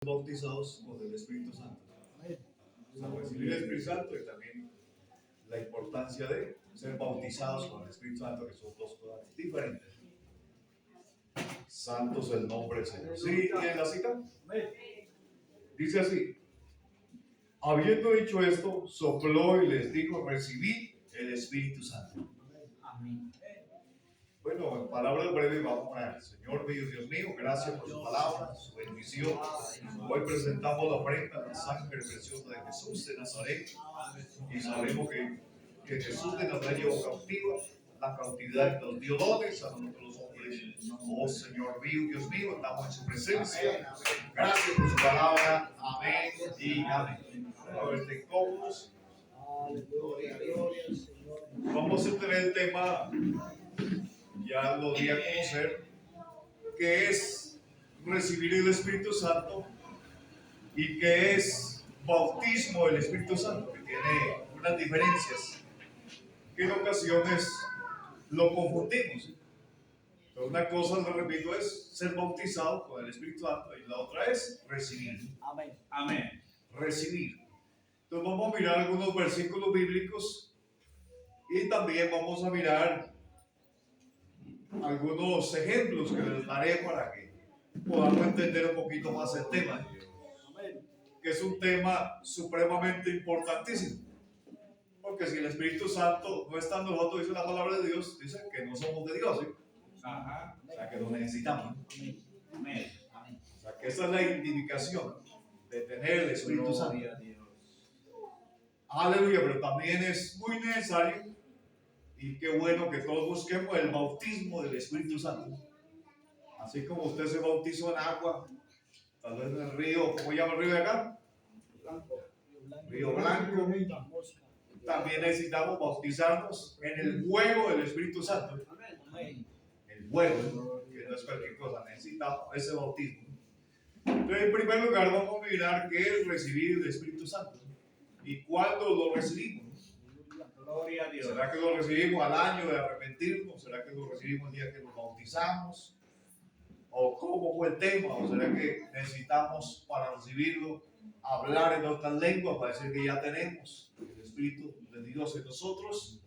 bautizados con el Espíritu Santo. O sea, recibir el Espíritu Santo y también la importancia de ser bautizados con el Espíritu Santo, que son dos cosas diferentes. Santo es el nombre del Señor. ¿Sí tienen la cita? Dice así: habiendo dicho esto, sopló y les dijo: recibid el Espíritu Santo. Amén. Bueno, en palabras breves vamos a orar. Señor mío, Dios mío, gracias por su palabra, su bendición. Hoy presentamos la ofrenda de la sangre preciosa de Jesús de Nazaret. Y sabemos que Jesús de Nazaret llevó cautiva la cautividad, nos dio dones a nosotros los hombres. Oh Señor mío, Dios mío, estamos en su presencia. Gracias por su palabra. Amén y amén. A ver, te cómodos. Vamos a tener el tema, ya lo di a conocer, que es recibir el Espíritu Santo y que es bautismo del Espíritu Santo, que tiene unas diferencias que en ocasiones lo confundimos. Entonces, una cosa, lo repito, es ser bautizado con el Espíritu Santo y la otra es recibir. Amén. Amén. Recibir. Entonces vamos a mirar algunos versículos bíblicos y también vamos a mirar algunos ejemplos que les daré para que podamos entender un poquito más el tema, que es un tema supremamente importantísimo, porque si el Espíritu Santo no está en nosotros, dice la palabra de Dios, dice que no somos de Dios, ¿sí? Ajá. O sea que lo necesitamos. Amén. O sea que esa es la indicación de tener el Espíritu Santo. Aleluya, pero también es muy necesario y qué bueno que todos busquemos el bautismo del Espíritu Santo. Así como usted se bautizó en agua, tal vez en el río, ¿cómo llama el río de acá? Río Blanco. También necesitamos bautizarnos en el fuego del Espíritu Santo. El fuego, que no es cualquier cosa, necesitamos ese bautismo. Entonces, en primer lugar, vamos a mirar qué es recibir el Espíritu Santo y cuándo lo recibimos. Gloria a Dios. ¿Será que lo recibimos al año de arrepentirnos? ¿Será que lo recibimos el día que nos bautizamos? ¿O cómo fue el tema? ¿O será que necesitamos para recibirlo hablar en otras lenguas para decir que ya tenemos el Espíritu de Dios en nosotros?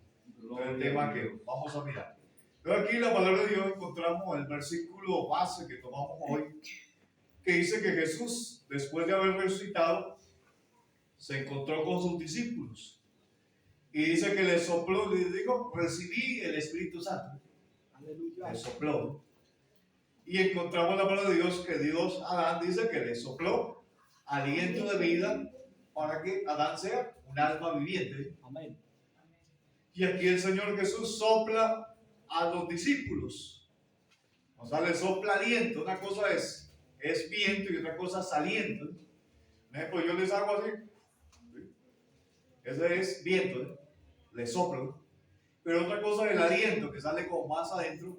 Es el tema que vamos a mirar. Pero aquí en la palabra de Dios encontramos el versículo base que tomamos hoy, que dice que Jesús, después de haber resucitado, se encontró con sus discípulos. Y dice que le sopló, le dijo, recibí el Espíritu Santo. Aleluya. Le sopló. Y encontramos la palabra de Dios que Dios a Adán dice que le sopló aliento de vida para que Adán sea un alma viviente. Amén. Y aquí el Señor Jesús sopla a los discípulos. O sea, le sopla aliento. Una cosa es viento y otra cosa es aliento. Por ejemplo, yo les hago así. Ese es viento, ¿eh? Le soplo. Pero otra cosa es el aliento que sale como más adentro.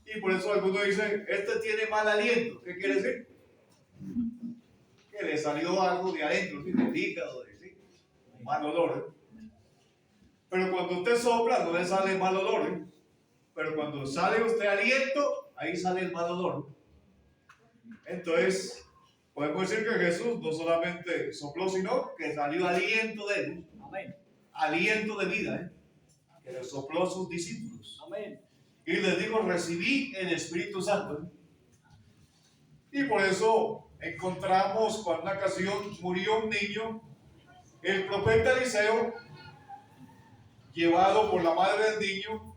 Y por eso algunos dicen, este tiene mal aliento. ¿Qué quiere decir? Que le salió algo de adentro, ¿sí? Del hígado, ¿sí? Mal olor. Pero cuando usted sopla, no le sale mal olor. Pero cuando sale usted aliento, ahí sale el mal olor. Entonces, podemos decir que Jesús no solamente sopló, sino que salió aliento de él. Amén. Aliento de vida, que le sopló a sus discípulos. Amén. Y les dijo, recibí el Espíritu Santo. Y por eso encontramos cuando una ocasión murió un niño, el profeta Eliseo, llevado por la madre del niño,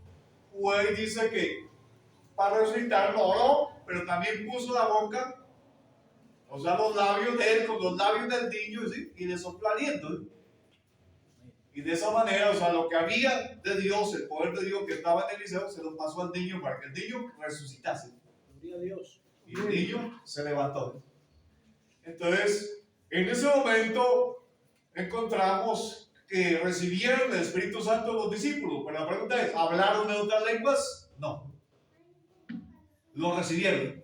fue y dice que para resucitarlo oró, pero también puso la boca, o sea, los labios de él con los labios del niño, ¿sí? Y le sopló aliento, ¿sí? Y de esa manera, o sea, lo que había de Dios, el poder de Dios que estaba en Eliseo, se lo pasó al niño para que el niño resucitase. Gloria a Dios. Y el niño se levantó. Entonces, en ese momento encontramos que recibieron el Espíritu Santo los discípulos. Pero la pregunta es, ¿hablaron en otras lenguas? No. Lo recibieron.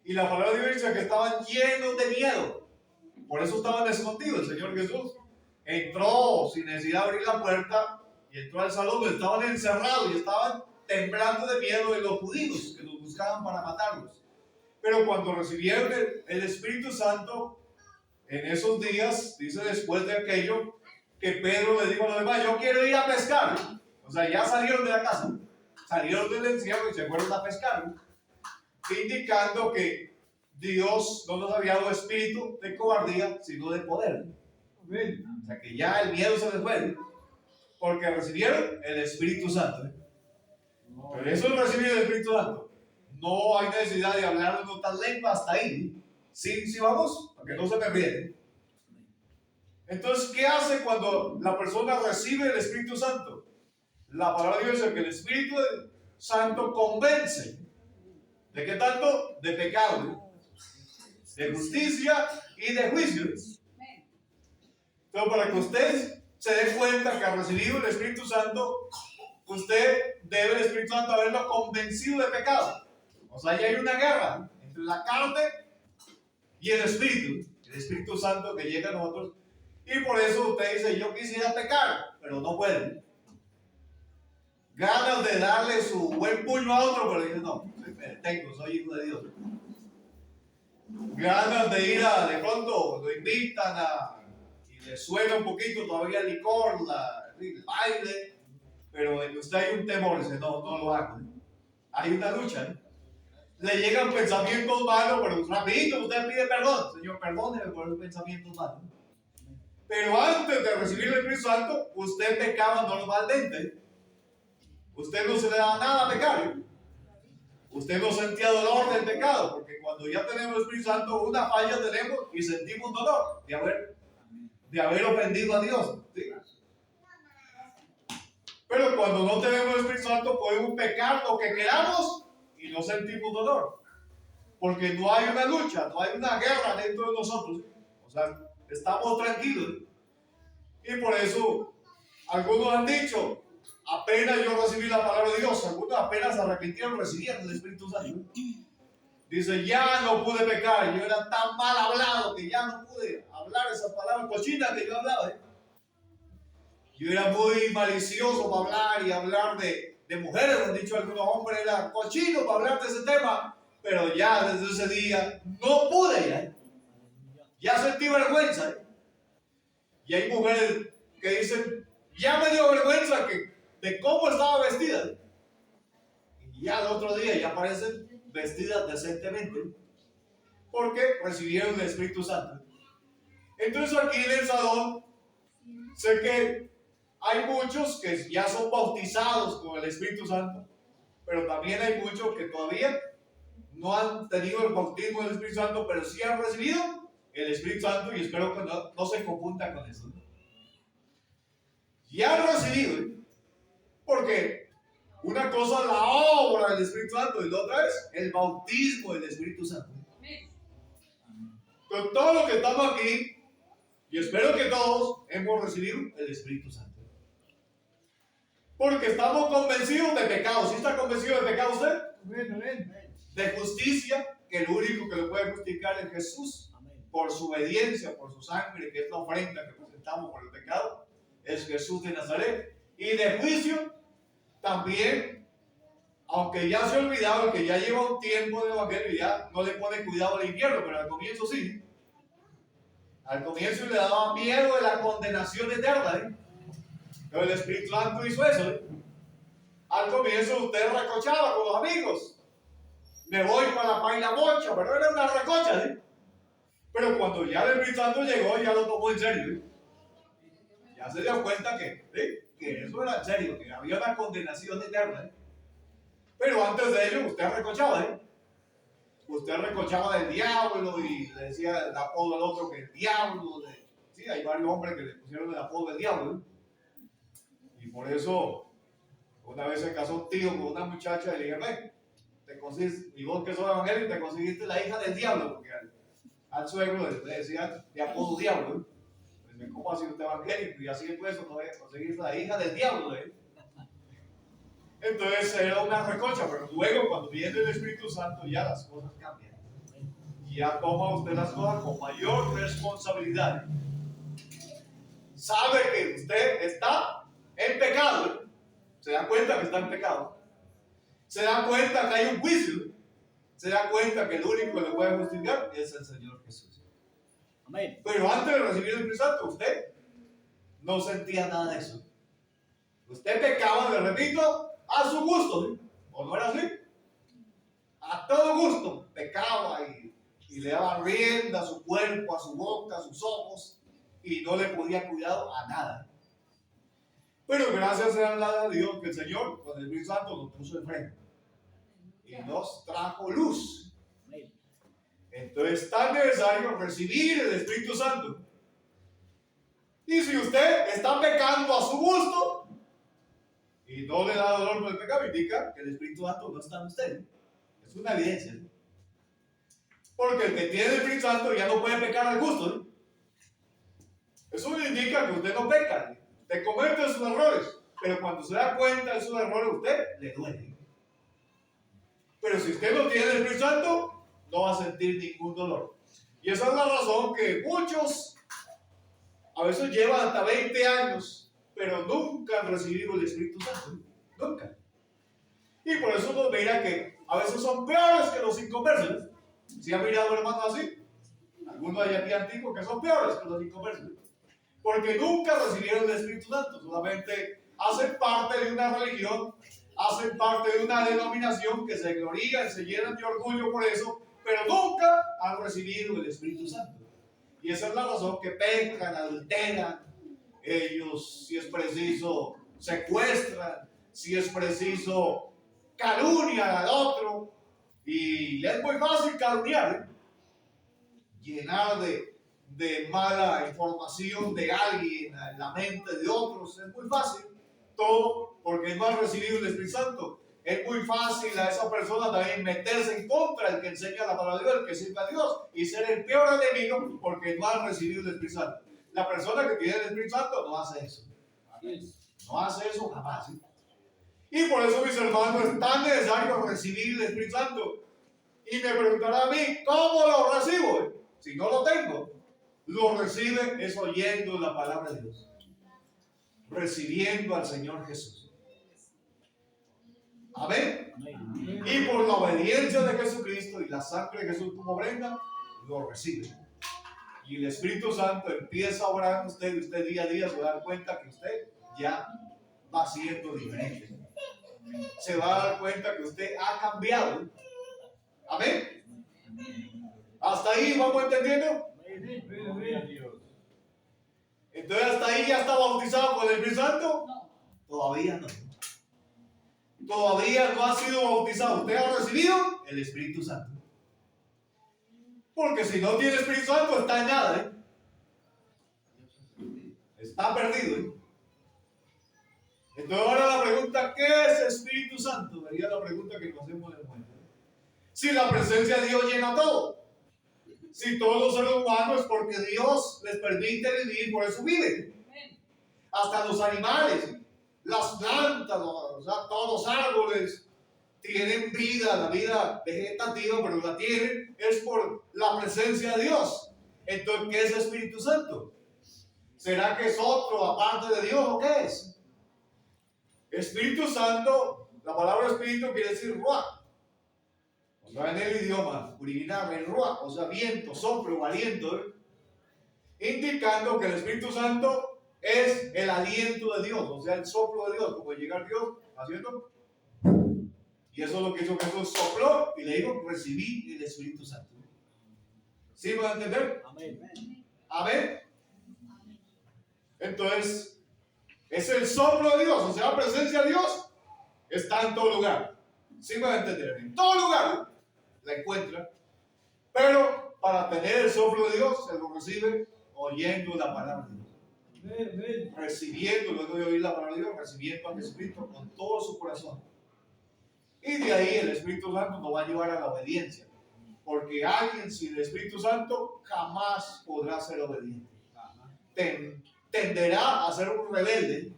Y la palabra de Dios dice que estaban llenos de miedo. Por eso estaban escondidos. El Señor Jesús entró sin necesidad de abrir la puerta y entró al salón donde estaban encerrados y estaban temblando de miedo de los judíos que los buscaban para matarlos. Pero cuando recibieron el Espíritu Santo, en esos días, dice después de aquello, que Pedro le dijo a los demás, yo quiero ir a pescar. O sea, ya salieron de la casa, salieron del encierro y se fueron a pescar, indicando que Dios no nos había dado espíritu de cobardía, sino de poder. O sea, que ya el miedo se les fue, porque recibieron el Espíritu Santo. Pero eso es recibir el Espíritu Santo. No hay necesidad de hablar en otras lenguas hasta ahí. Sí, vamos, para que no se me ríen. Entonces, ¿qué hace cuando la persona recibe el Espíritu Santo? La palabra de Dios dice que el Espíritu Santo convence. ¿De qué tanto? De pecado, de justicia y de juicio. Entonces, para que usted se dé cuenta que ha recibido el Espíritu Santo, usted debe el Espíritu Santo haberlo convencido de pecado. O sea, ya hay una guerra entre la carne y el Espíritu Santo que llega a nosotros. Y por eso usted dice, yo quisiera pecar, pero no puede. Ganas de darle su buen puño a otro, pero dice, no, soy hijo de Dios. Ganas de ir de pronto, lo invitan y le suena un poquito todavía el licor, el baile, pero en usted hay un temor, dice, no lo hago. Hay una lucha, Le llegan pensamientos malos, pero rapidito usted pide perdón. Señor, perdóneme por los pensamientos malos. Pero antes de recibir el Espíritu Santo, usted pecaba normalmente. Usted no se le daba nada a pecar. Usted no sentía dolor del pecado, porque cuando ya tenemos el Espíritu Santo, una falla tenemos y sentimos dolor de haber ofendido a Dios. ¿Sí? Pero cuando no tenemos el Espíritu Santo, podemos pecar lo que queramos y no sentimos dolor. Porque no hay una lucha, no hay una guerra dentro de nosotros. O sea, estamos tranquilos. Y por eso, algunos han dicho, apenas yo recibí la palabra de Dios, algunos apenas se arrepintieron, recibieron el Espíritu Santo. Dice, ya no pude pecar, yo era tan mal hablado que ya no pude hablar esas palabras cochinas que yo hablaba. Yo era muy malicioso para hablar y hablar de mujeres, han dicho algunos hombres, era cochino para hablar de ese tema, pero ya desde ese día no pude ya sentí vergüenza. Y hay mujeres que dicen, ya me dio vergüenza de cómo estaba vestida. Y ya el otro día ya aparecen vestidas decentemente, porque recibieron el Espíritu Santo. Entonces aquí en el salón, sé que hay muchos que ya son bautizados con el Espíritu Santo, pero también hay muchos que todavía no han tenido el bautismo del Espíritu Santo, pero sí han recibido el Espíritu Santo, y espero que no se confundan con eso. Ya han recibido, porque una cosa es la obra del Espíritu Santo y la otra es el bautismo del Espíritu Santo. Entonces, todos los que estamos aquí, y espero que todos, hemos recibido el Espíritu Santo. Porque estamos convencidos de pecado. ¿Sí está convencido de pecado usted? De justicia, que el único que lo puede justificar es Jesús. Por su obediencia, por su sangre, que es la ofrenda que presentamos por el pecado, es Jesús de Nazaret. Y de juicio, también, aunque ya se ha olvidado, que ya lleva un tiempo de evangelio, ya no le pone cuidado al infierno, pero al comienzo sí. Al comienzo le daba miedo de la condenación eterna. Pero el Espíritu Santo hizo eso. Al comienzo usted recochaba con los amigos. Me voy para la paila mocha, pero era una recocha. Pero cuando ya el Espíritu Santo llegó, ya lo tomó en serio. Ya se dio cuenta que eso era en serio, que había una condenación eterna. Pero antes de ello, usted recochaba. Usted recochaba del diablo y le decía el apodo al otro que el diablo. Sí, hay varios hombres que le pusieron el apodo del diablo. Y por eso, una vez se casó un tío con una muchacha y le dije, ven, y vos que sos evangélico, te conseguiste la hija del diablo, porque al suegro le decía de apodo diablo. Pues, ¿cómo así usted evangélico? Y así después no voy a conseguir la hija del diablo. Entonces era una recocha, pero luego cuando viene el Espíritu Santo ya las cosas cambian. Y ya toma usted las cosas con mayor responsabilidad. Sabe que usted está en pecado. Se da cuenta que está en pecado. Se da cuenta que hay un juicio. se da cuenta que el único que le puede justificar es el Señor Jesús. Amén. Pero antes de recibir el Espíritu Santo, usted no sentía nada de eso. Usted pecaba, le repito, a su gusto, ¿sí? ¿O no era así? A todo gusto pecaba y le daba rienda a su cuerpo, a su boca, a sus ojos, y no le podía cuidado a nada. Pero gracias a Dios que el Señor con el Espíritu Santo nos puso en frente y nos trajo luz. Amén. Entonces es tan necesario recibir el Espíritu Santo. Y si usted está pecando a su gusto y no le da dolor por el pecado, indica que el Espíritu Santo no está en usted. Es una evidencia, ¿no? Porque el que tiene el Espíritu Santo ya no puede pecar al gusto, ¿no? Eso indica que usted no peca, ¿no? Usted comete sus errores, pero cuando se da cuenta de sus errores, a usted le duele. Pero si usted no tiene el Espíritu Santo, no va a sentir ningún dolor. Y esa es la razón que muchos a veces llevan hasta 20 años, pero nunca han recibido el Espíritu Santo. Nunca. Y por eso nos mira que a veces son peores que los inconversos. ¿Sí han mirado hermanos así? Algunos hay aquí antiguos que son peores que los inconversos. Porque nunca recibieron el Espíritu Santo. Solamente hacen parte de una religión, hacen parte de una denominación que se glorían, se llenan de orgullo por eso, pero nunca han recibido el Espíritu Santo. Y esa es la razón que pecan, adulteran. Ellos, si es preciso, secuestran, si es preciso, calunian al otro. Y es muy fácil caluniar, ¿eh? Llenar de mala información de alguien en la mente de otros. Es muy fácil. Todo porque no ha recibido el Espíritu Santo. Es muy fácil a esa persona también meterse en contra del que enseña la palabra de Dios, el que sirve a Dios, y ser el peor enemigo porque no ha recibido el Espíritu Santo. La persona que tiene el Espíritu Santo no hace eso. No hace eso jamás, ¿sí? Y por eso, mis hermanos, es tan necesario recibir el Espíritu Santo. Y me preguntarán a mí, ¿cómo lo recibo? Si no lo tengo, lo recibe es oyendo la palabra de Dios, recibiendo al Señor Jesús. Amén. Amén. Y por la obediencia de Jesucristo y la sangre de Jesús como ofrenda, lo recibe. Y el Espíritu Santo empieza a orar en usted y usted día a día se va a dar cuenta que usted ya va siendo diferente. Se va a dar cuenta que usted ha cambiado. Amén. ¿Hasta ahí vamos entendiendo? Entonces hasta ahí ya está bautizado con el Espíritu Santo. Todavía no. Todavía no ha sido bautizado. Usted ha recibido el Espíritu Santo. Porque si no tiene Espíritu Santo está en nada, ¿eh? Está perdido, ¿eh? Entonces ahora la pregunta, ¿qué es Espíritu Santo? Sería la pregunta que nos hacemos en el momento. Si la presencia de Dios llena todo. Si todos los seres humanos, porque Dios les permite vivir, por eso viven. Hasta los animales, las plantas, o sea, todos los árboles tienen vida, la vida vegetativa, pero la tienen, es por la presencia de Dios. Entonces, ¿qué es Espíritu Santo? ¿Será que es otro aparte de Dios o qué es? Espíritu Santo, la palabra Espíritu quiere decir ruach. O sea, en el idioma original, el ruach, o sea, viento, soplo, aliento, ¿eh? Indicando que el Espíritu Santo es el aliento de Dios, o sea, el soplo de Dios, como llegar Dios haciendo. Y eso es lo que hizo Jesús, sopló y le dijo, recibí el Espíritu Santo. ¿Sí van a entender? Amén. Amén. Entonces, es el soplo de Dios, o sea, la presencia de Dios está en todo lugar. ¿Sí van a entender? En todo lugar la encuentra, pero para tener el soplo de Dios se lo recibe oyendo la palabra de Dios. Recibiendo, luego de oír la palabra de Dios, recibiendo al Espíritu con todo su corazón. Y de ahí el Espíritu Santo nos va a llevar a la obediencia. Porque alguien sin el Espíritu Santo jamás podrá ser obediente. Tenderá a ser un rebelde.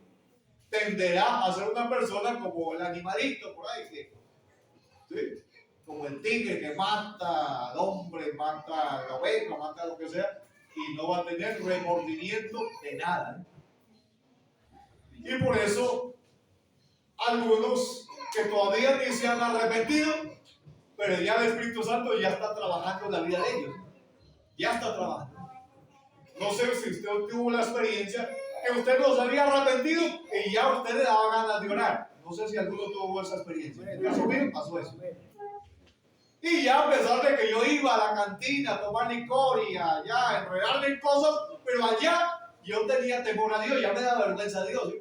Tenderá a ser una persona como el animalito por ahí. ¿Sí? Como el tigre que mata al hombre, mata a la oveja, mata a lo que sea. Y no va a tener remordimiento de nada. Y por eso algunos que todavía ni se han arrepentido, pero ya el Espíritu Santo ya está trabajando en la vida de ellos. Ya está trabajando. No sé si usted tuvo la experiencia que usted no se había arrepentido y ya usted le daba ganas de orar. No sé si alguno tuvo esa experiencia. En el caso mío pasó eso. Y ya a pesar de que yo iba a la cantina a tomar licor y allá a enredarme en cosas, pero allá yo tenía temor a Dios, ya me daba vergüenza a Dios.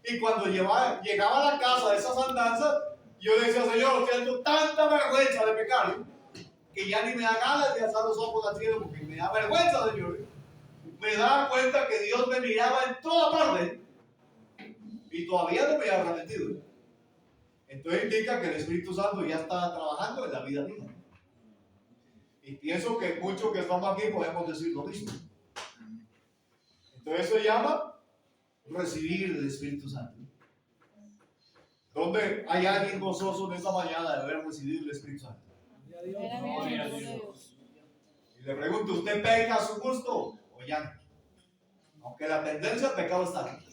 ¿Sí? Y cuando llegaba a la casa de esas andanzas, yo le decía, Señor, siento tanta vergüenza de pecar, ¿sí? Que ya ni me da ganas de alzar los ojos al cielo porque me da vergüenza, Señor. ¿Sí? Me daba cuenta que Dios me miraba en toda parte y todavía no me había arrepentido. ¿Sí? Entonces indica que el Espíritu Santo ya está trabajando en la vida mía. Y pienso que muchos que estamos aquí podemos decir lo mismo. Entonces eso se llama recibir el Espíritu Santo. ¿Dónde hay alguien gozoso en esta mañana de haber recibido el Espíritu Santo? Gloria a Dios. Y le pregunto, ¿usted peca a su gusto o ya no? Aunque la tendencia al pecado está aquí,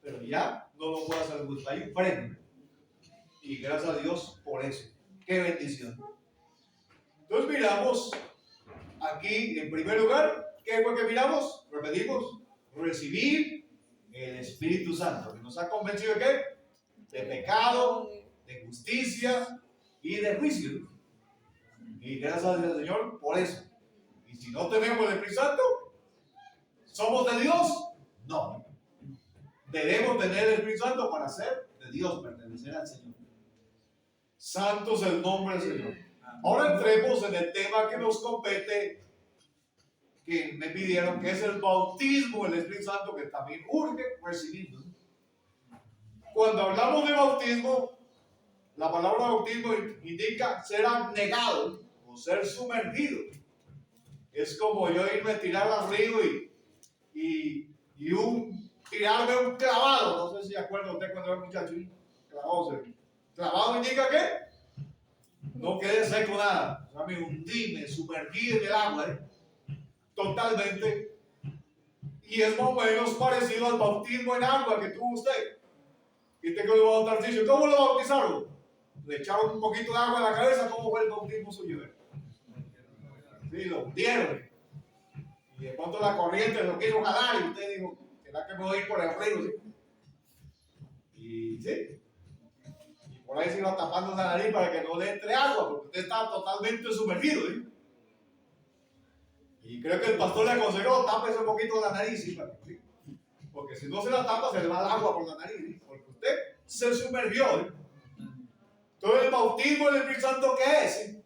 pero ya no lo puede hacer gusto. Hay un freno. Y gracias a Dios por eso. ¡Qué bendición! Entonces miramos aquí, en primer lugar, ¿qué fue que miramos? Repetimos, recibir el Espíritu Santo, que nos ha convencido de ¿qué? De pecado, de justicia y de juicio. Y gracias al Señor por eso. Y si no tenemos el Espíritu Santo, ¿somos de Dios? No. Debemos tener el Espíritu Santo para ser de Dios, pertenecer al Señor. Santo es el nombre del Señor. Ahora entremos en el tema que nos compete, que me pidieron, que es el bautismo del Espíritu Santo, que también urge recibirlo. Cuando hablamos de bautismo, la palabra bautismo indica ser abnegado o ser sumergido. Es como yo irme a tirar al río y tirarme un clavado. No sé si se acuerda usted cuando era muchacho. Clavado indica que no quede seco nada. O sea, me hundí, me sumergí en el agua, totalmente. Y es más o menos parecido al bautismo en agua que tuvo usted. Y tengo que bautizar, dice, ¿cómo lo bautizaron? Le echaron un poquito de agua en la cabeza. ¿Cómo fue el bautismo suyo? Sí, lo hundieron. Y de pronto la corriente lo quiso jalar y usted dijo, ¿será que me voy a ir por el río? ¿Sí? Y sí. Y por ahí se iba tapando la nariz para que no le entre agua, porque usted estaba totalmente sumergido. ¿Sí? Y creo que el pastor le aconsejó, tápese un poquito la nariz, ¿sí? Porque si no se la tapa, se le va el agua por la nariz, ¿sí? Porque usted se sumergió. ¿Sí? Entonces el bautismo del Espíritu Santo, ¿qué es? ¿Sí?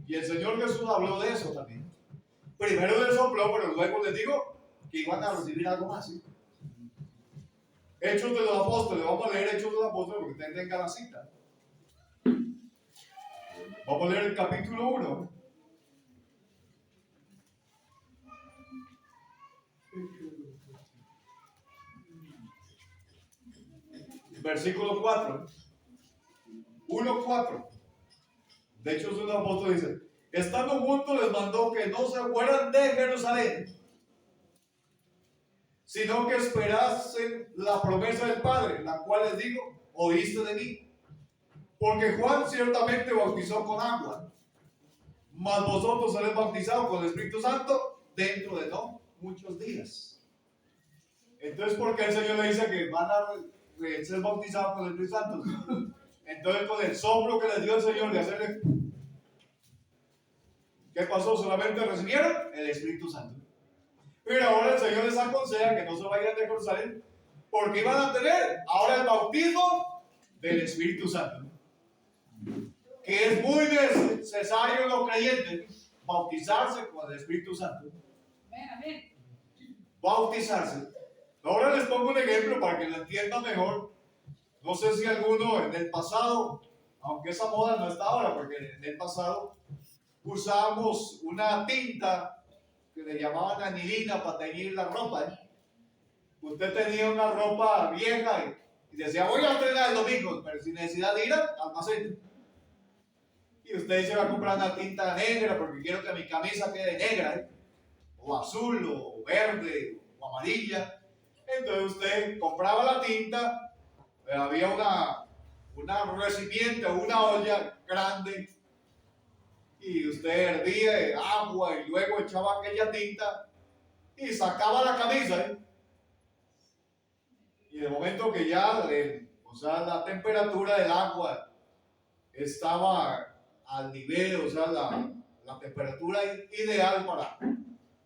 Y el Señor Jesús habló de eso también. Primero les sopló, pero luego les digo que iban a recibir algo más. ¿Sí? Hechos de los Apóstoles, vamos a leer Hechos de los Apóstoles porque ustedes tengan la cita. Vamos a leer el capítulo 1. Versículo 4. 1:4. De hecho, un apóstol dice: estando juntos les mandó que no se fueran de Jerusalén, sino que esperasen la promesa del Padre, la cual les digo: oíste de mí. Porque Juan ciertamente bautizó con agua, mas vosotros seréis bautizados con el Espíritu Santo dentro de no muchos días. Entonces, ¿por qué el Señor le dice que van a ser bautizados con el Espíritu Santo? Entonces, con el soplo que les dio el Señor de hacerle, ¿qué pasó? Solamente recibieron el Espíritu Santo. Pero ahora el Señor les aconseja que no se vayan de Jerusalén, porque iban a tener ahora el bautismo del Espíritu Santo, que es muy necesario en los creyentes bautizarse con el Espíritu Santo. Bautizarse. Ahora les pongo un ejemplo para que lo entiendan mejor. No sé si alguno en el pasado, aunque esa moda no está ahora, porque en el pasado usábamos una tinta que le llamaban anilina para teñir la ropa. Usted tenía una ropa vieja y decía, voy a estrenar el domingo, pero sin necesidad de ir al almacén. Y usted se va a comprar una tinta negra porque quiero que mi camisa quede negra, o azul, o verde, o amarilla. Entonces usted compraba la tinta, había una recipiente o una olla grande y usted hervía agua y luego echaba aquella tinta y sacaba la camisa, ¿eh? Y de momento que ya la temperatura del agua estaba al nivel, la temperatura ideal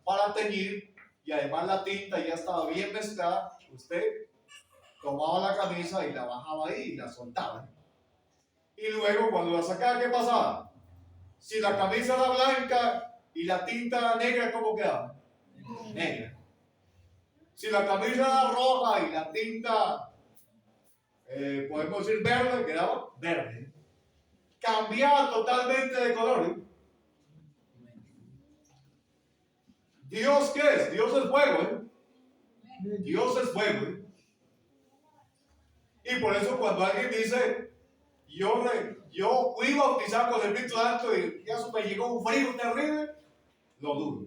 para teñir, y además la tinta ya estaba bien mezclada, usted tomaba la camisa y la bajaba ahí y la soltaba. Y luego cuando la sacaba, ¿qué pasaba? Si la camisa era blanca y la tinta era negra, ¿cómo quedaba? Negra. Si la camisa era roja y la tinta, podemos decir verde, quedaba verde. Cambiaba totalmente de color, ¿eh? ¿Dios qué es? Dios es fuego, ¿eh? Dios es fuego, ¿eh? Y por eso cuando alguien dice, yo fui bautizado con el Espíritu Santo y ya me llegó un frío terrible, lo dudo.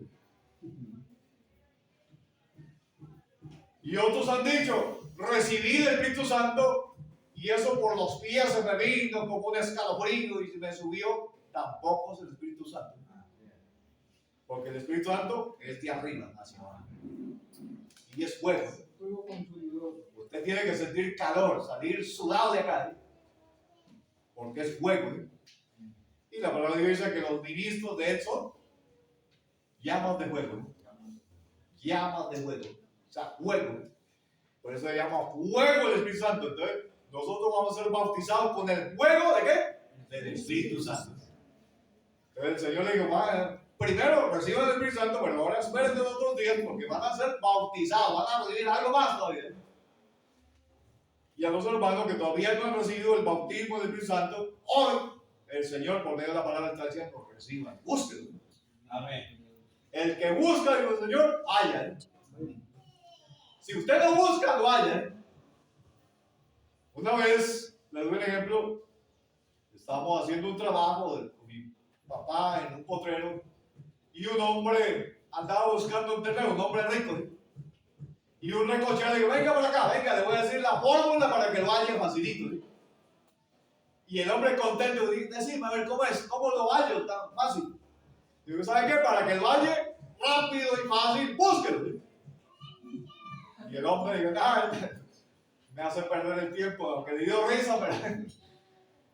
Y otros han dicho, recibí el Espíritu Santo y eso por los pies se me vino como un escalofrío y se me subió. Tampoco es el Espíritu Santo. Porque el Espíritu Santo es de arriba hacia abajo. Y es fuego. Usted tiene que sentir calor, salir sudado de acá, ¿eh? Porque es fuego, ¿eh? Y la palabra de Dios dice que los ministros de él son llamas de fuego, ¿eh? Llamas de fuego. O sea, fuego. Por eso se llama fuego el Espíritu Santo. Entonces, nosotros vamos a ser bautizados con el fuego de ¿qué? Del Espíritu Santo. Entonces el Señor le dijo, primero reciban el Espíritu Santo, pero ahora esperen de otros días porque van a ser bautizados, van a recibir algo más todavía. Y a los hermanos que todavía no han recibido el bautismo del Espíritu Santo, hoy el Señor por medio de la palabra está diciendo, reciban, búsquenlo. Amén. El que busca, dijo el Señor, halla, ¿eh? Si usted no busca, lo halla, ¿eh? Una vez, les doy un ejemplo, estábamos haciendo un trabajo con mi papá en un potrero y un hombre andaba buscando un terreno, un hombre rico, ¿eh? Y un recochero le dijo, venga por acá, venga, le voy a decir la fórmula para que lo halle facilito, ¿eh? Y el hombre contento dice, decime a ver cómo es, cómo lo hallo tan fácil. Digo, ¿sabe qué? Para que lo halle rápido y fácil, búsquelo, ¿eh? Y el hombre dijo, me hace perder el tiempo, aunque le dio risa, pero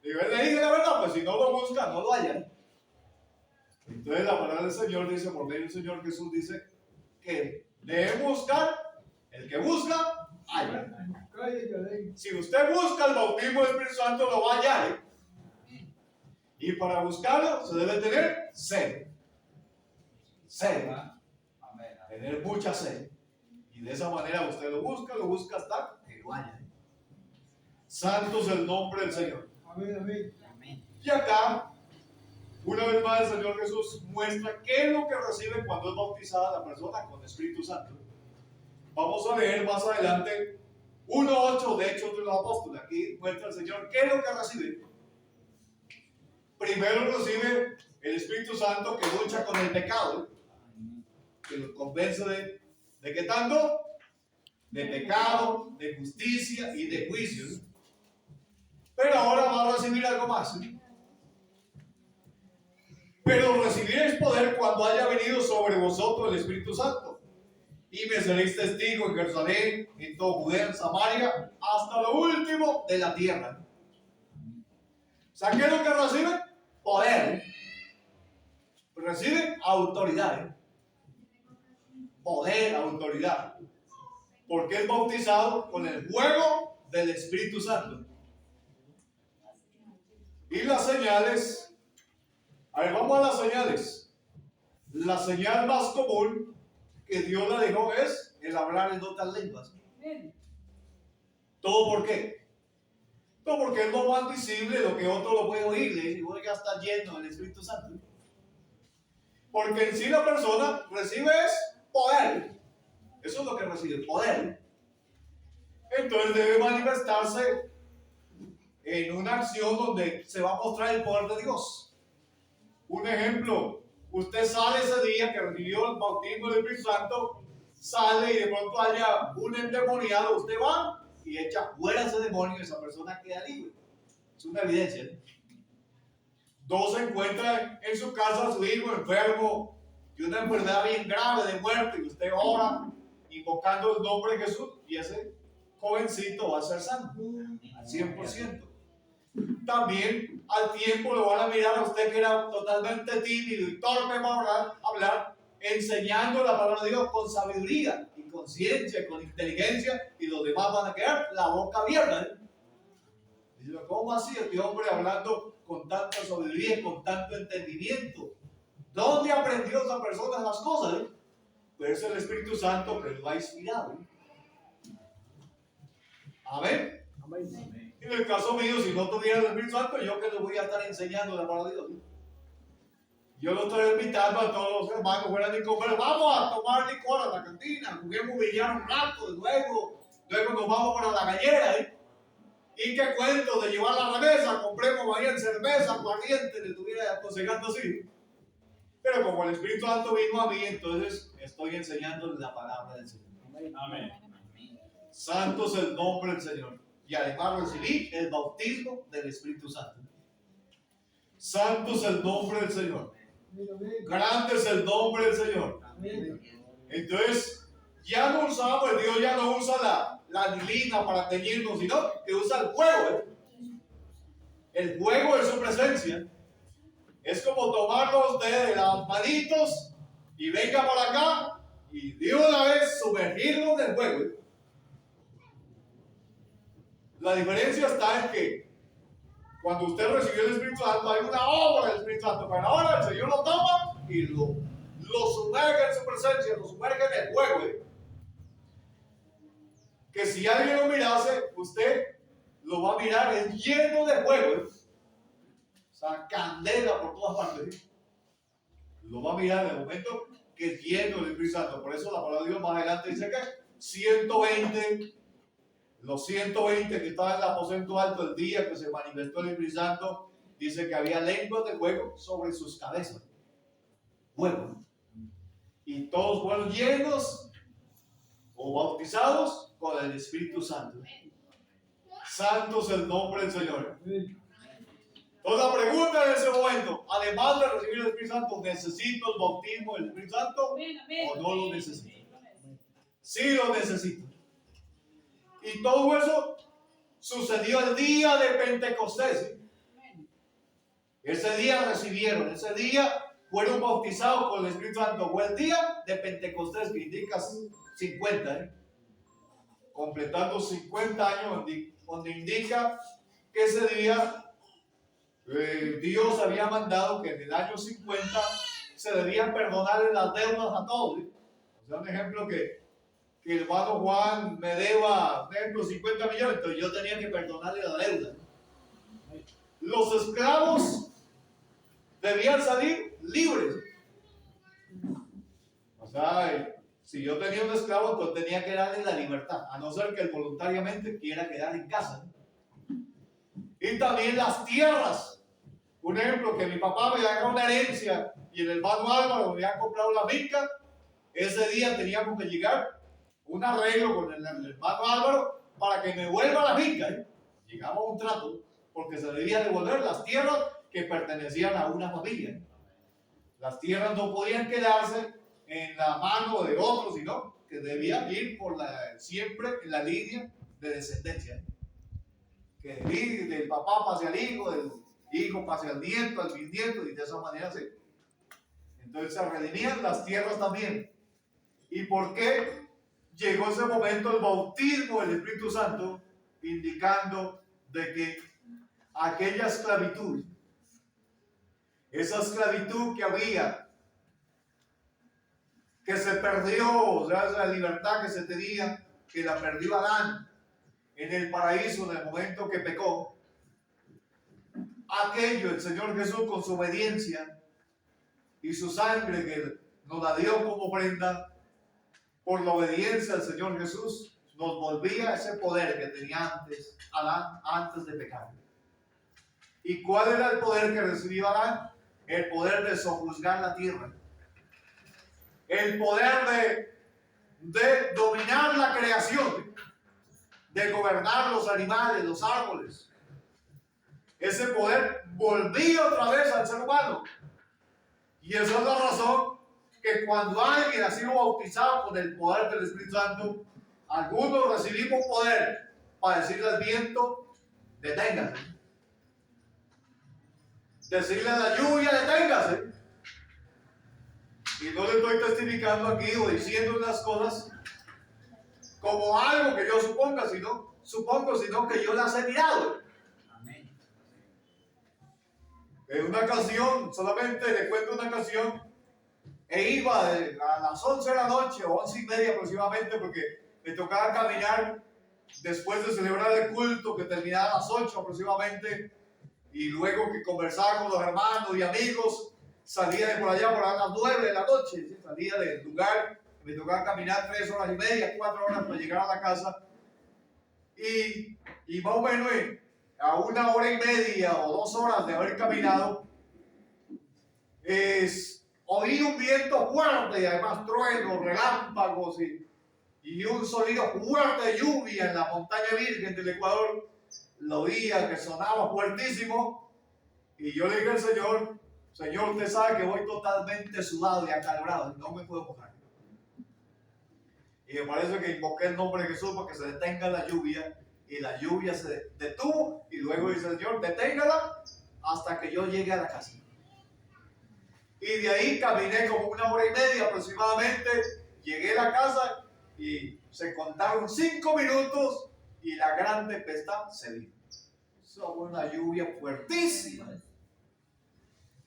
digo, él le dice la verdad, pues si no lo busca, no lo halla. Entonces la palabra del Señor dice, por medio del Señor Jesús dice, que debemos buscar, el que busca, halla. Si usted busca el bautismo del Espíritu Santo, lo va a hallar, ¿eh? Y para buscarlo, se debe tener sed. Sed. Tener mucha sed. Y de esa manera usted lo busca hasta que lo haya. Santo es el nombre del Señor. Amén. Y acá, una vez más, el Señor Jesús muestra qué es lo que recibe cuando es bautizada la persona con el Espíritu Santo. Vamos a leer más adelante 1:8 de Hechos de los Apóstoles. Aquí muestra el Señor qué es lo que recibe. Primero recibe el Espíritu Santo que lucha con el pecado, que los convence ¿de qué tanto? De pecado, de justicia y de juicio. Pero ahora va a recibir algo más. Pero recibiréis poder cuando haya venido sobre vosotros el Espíritu Santo. Y me seréis testigo en Jerusalén, en todo Judea, en Samaria, hasta lo último de la tierra. O sea, ¿qué es lo que recibe? Poder. Recibe autoridad. Poder, autoridad. Porque es bautizado con el fuego del Espíritu Santo. Y las señales, a ver, vamos a las señales. La señal más común que Dios le dejó es el hablar en otras lenguas. ¿Todo por qué? Todo porque es lo más visible, lo que otro lo puede oír. Le dice, ya está lleno del Espíritu Santo. Porque en sí la persona recibe poder. Eso es lo que recibe, poder. Entonces debe manifestarse en una acción donde se va a mostrar el poder de Dios. Un ejemplo, usted sale ese día que recibió el bautismo del Espíritu Santo, sale y de pronto haya un endemoniado, usted va y echa fuera ese demonio y esa persona queda libre. Es una evidencia, ¿no? Dos encuentran en su casa a su hijo enfermo de una enfermedad bien grave de muerte y usted ora invocando el nombre de Jesús y ese jovencito va a ser sano al 100%. También al tiempo lo van a mirar a usted que era totalmente tímido y torpe para hablar, enseñando la palabra de Dios con sabiduría y con ciencia, con inteligencia, y los demás van a quedar la boca abierta, ¿eh? Dice, ¿cómo así este hombre hablando con tanta sabiduría y con tanto entendimiento? ¿Dónde aprendió esa persona las cosas? Pero es el Espíritu Santo que lo ha inspirado. Amén. En el caso mío, si no tuviera el Espíritu Santo, yo que les voy a estar enseñando la palabra de Dios. Yo lo estoy invitando a todos los hermanos fuera de comer. Vamos a tomar licor a la cantina, juguemos billar un rato, luego nos vamos para la gallera. ¿Y qué cuento de llevar la remesa? Compremos ahí en cerveza, aguardiente, le estuviera aconsejando así. Pero como el Espíritu Santo vino a mí, entonces estoy enseñando la palabra del Señor. Amén. Santo es el nombre del Señor. Y además recibí el bautismo del Espíritu Santo. Santo es el nombre del Señor. Grande es el nombre del Señor. Entonces, ya no usamos, Dios ya no usa la anilina para teñirnos, sino que usa el fuego. El fuego de su presencia. Es como tomarlos de las manitos y venga por acá y de una vez sumergirlos en el fuego. La diferencia está en que cuando usted recibió el Espíritu Santo hay una obra del Espíritu Santo, pero ahora el Señor lo toma y lo sumerge en su presencia, lo sumerge en el fuego. Que si alguien lo mirase, usted lo va a mirar lleno de fuego. O sea, candela por todas partes. Lo va a mirar en el momento que es lleno del Espíritu Santo. Por eso la palabra de Dios más adelante dice que 120, los 120 que estaban en el aposento alto el día que se manifestó el Espíritu Santo, dice que había lenguas de fuego sobre sus cabezas. Fuego. Y todos fueron llenos o bautizados con el Espíritu Santo. Santo es el nombre del Señor. Entonces la pregunta en ese momento, además de recibir el Espíritu Santo, ¿necesito el bautismo del Espíritu Santo o no lo necesito? Sí lo necesito. Y todo eso sucedió el día de Pentecostés. Ese día recibieron, ese día fueron bautizados con el Espíritu Santo. Fue el día de Pentecostés, que indica 50, completando 50 años, donde indica que ese día Dios había mandado que en el año 50 se debían perdonarle las deudas a todos. O sea, un ejemplo que el hermano Juan me deba, por ejemplo, 50 millones, entonces yo tenía que perdonarle la deuda. Los esclavos debían salir libres. O sea, si yo tenía un esclavo, pues tenía que darle la libertad, a no ser que él voluntariamente quiera quedar en casa. Y también las tierras. Un ejemplo, que mi papá me daba una herencia y el hermano Álvaro me había comprado la finca, ese día teníamos que llegar un arreglo con el hermano Álvaro para que me vuelva la finca. Llegamos a un trato porque se debía devolver las tierras que pertenecían a una familia. Las tierras no podían quedarse en la mano de otros, sino que debían ir siempre en la línea de descendencia. Que del papá pase al hijo, del hijo pase al nieto, al bisnieto, y de esa manera se. Entonces se redimían las tierras también. ¿Y por qué llegó ese momento el bautismo del Espíritu Santo? Indicando de que aquella esclavitud, esa esclavitud que había, que se perdió, o sea, esa libertad que se tenía, que la perdió Adán en el paraíso en el momento que pecó, aquello el Señor Jesús con su obediencia y su sangre que nos la dio como ofrenda, por la obediencia al Señor Jesús, nos volvía ese poder que tenía antes Adán, antes de pecar. ¿Y cuál era el poder que recibió Adán? El poder de sojuzgar la tierra. El poder de dominar la creación, de gobernar los animales, los árboles. ese poder volvía otra vez al ser humano. Y esa es la razón que cuando alguien ha sido bautizado con el poder del Espíritu Santo, algunos recibimos poder para decirle al viento, deténgase. Decirle a la lluvia, deténgase. Y no le estoy testificando aquí o diciendo unas cosas como algo que yo supongo, sino que yo las he mirado. Amén. En una ocasión, solamente le cuento una ocasión, iba a las 11 de la noche o 11:30 aproximadamente, porque me tocaba caminar después de celebrar el culto que terminaba a las 8 aproximadamente, y luego que conversaba con los hermanos y amigos, salía de por allá por las 9 de la noche, ¿sí? Salía del lugar, me tocaba caminar 3 horas y media, 4 horas para llegar a la casa, y más o menos a 1 hora y media o 2 horas de haber caminado, oí un viento fuerte y además truenos, relámpagos y un sonido fuerte de lluvia en la montaña virgen del Ecuador. Lo oía que sonaba fuertísimo, y yo le dije al Señor, Señor, usted sabe que voy totalmente sudado y acalorado, no me puedo mojar. Y me parece que invoqué el nombre de Jesús para que se detenga la lluvia, y la lluvia se detuvo, y luego dice el Señor, deténgala hasta que yo llegue a la casa. Y de ahí caminé como 1 hora y media aproximadamente, llegué a la casa y se contaron 5 minutos y la gran tempestad se vino. Eso fue una lluvia fuertísima,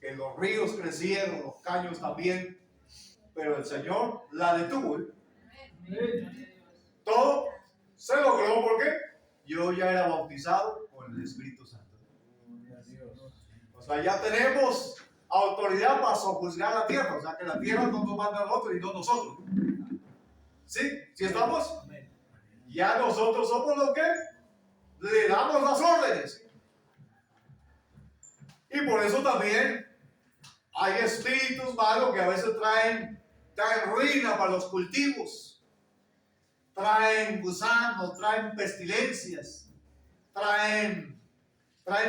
que los ríos crecieron, los caños también, pero el Señor la detuvo. Todo se logró porque yo ya era bautizado con el Espíritu Santo. O sea, ya tenemos autoridad para sojuzgar la tierra, o sea que la tierra no nos manda a nosotros y no nosotros. ¿Sí? ¿Sí estamos? Ya nosotros somos los que le damos las órdenes. Y por eso también hay espíritus malos que a veces traen ruina para los cultivos, traen gusanos, traen pestilencias, traen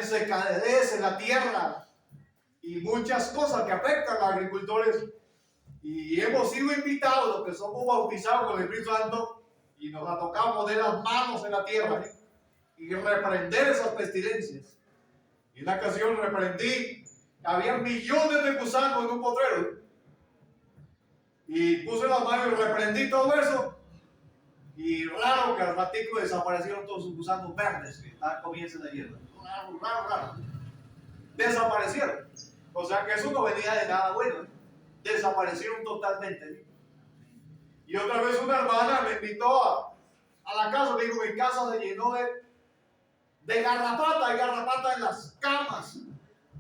secadez en la tierra y muchas cosas que afectan a los agricultores. Y hemos sido invitados, los que somos bautizados con el Espíritu Santo, y nos ha tocado poner las manos en la tierra y reprender esas pestilencias. Y en una ocasión reprendí, había millones de gusanos en un potrero, y puse las manos y reprendí todo eso, y raro que al ratico desaparecieron todos sus gusanos verdes que estaban comiendo la hierba. Raro. Desaparecieron. O sea que eso no venía de nada bueno. Desaparecieron totalmente. Y otra vez una hermana me invitó a la casa. Me dijo, mi casa se llenó de garrapata. Hay garrapata en las camas,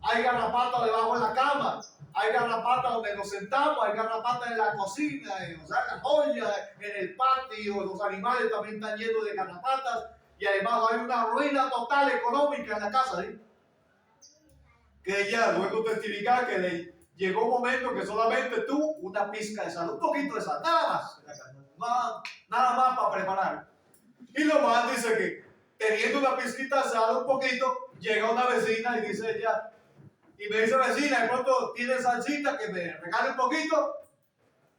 hay garrapata debajo de la cama, hay garrapata donde nos sentamos, hay garrapata en la cocina, o sea, en la olla, en el patio. Los animales también están llenos de garrapatas, y además hay una ruina total económica en la casa, ¿sí? Que ella luego testificaba que le llegó un momento que solamente tuvo una pizca de sal, un poquito de sal, nada más en la casa, nada más para preparar. Y lo más dice que teniendo una pizquita de sal, un poquito, llega una vecina y dice ella, y me dice, vecina, de pronto tiene salsita que me regale un poquito.